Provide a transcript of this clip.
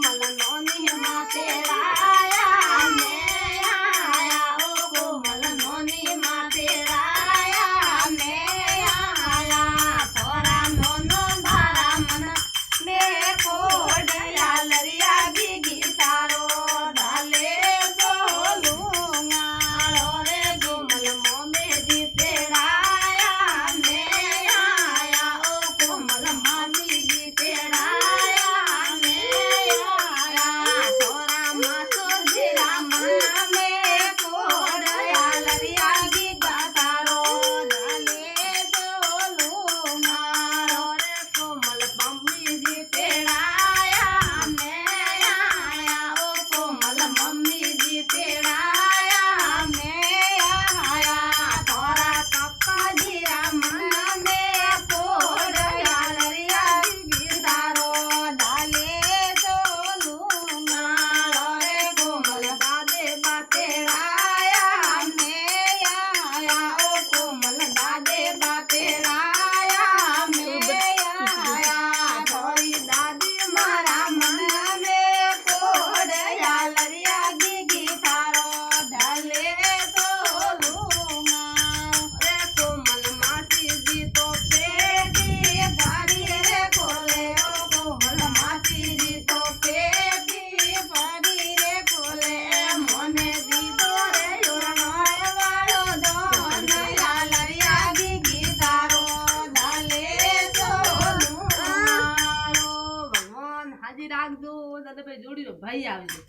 કોમલ નોની માતેરાયા મે આયા ઓ કોમલ નોની માતેરાયા મે આયા થોરા નોનો મારા મન મે કોડયા લરિયા ગી તારો ડાલે બોલુંગાળો રે કોમલ મોમે જીતેરાયા મે આયા ઓ કોમલ મામી જીતેરાયા મે આયા થોરા માસો જીરા મન મે કોડયા લરિયા ગી તારો ડાલે બોલુંગાળો રે કોમલ મમ્મી જીતેરાયા મે આયા ઓ કોમલ મમ્મી જીતેરાયા મે આયા થોરા પપ્પા જીરા મન મે કોડયા લરિયા ગી તારો ડાલે બોલુંગાળો રે કોમલ દાદે બાતેરાયા મે આયા ઓ કોમલ દાદે બાતેરાયા મે આયા થોરી દાદી મારા મન મે કોડયા લરિયા ગી તારો ડાલે બોલુંગાળો રે કોમલ માસીજી તો પેટી ભરી રે ખોલે ઓ કોમલ માસીજી તો પેટી ભરી રે ખોલે મને દીધો રે યોરણોય વાળો ધન લરિયા ગી તારો ડાલે બોલુંગાળો. ભગવાન હાજી રાખજો દાદાભાઈ જોડીનો ભાઈ આવજો.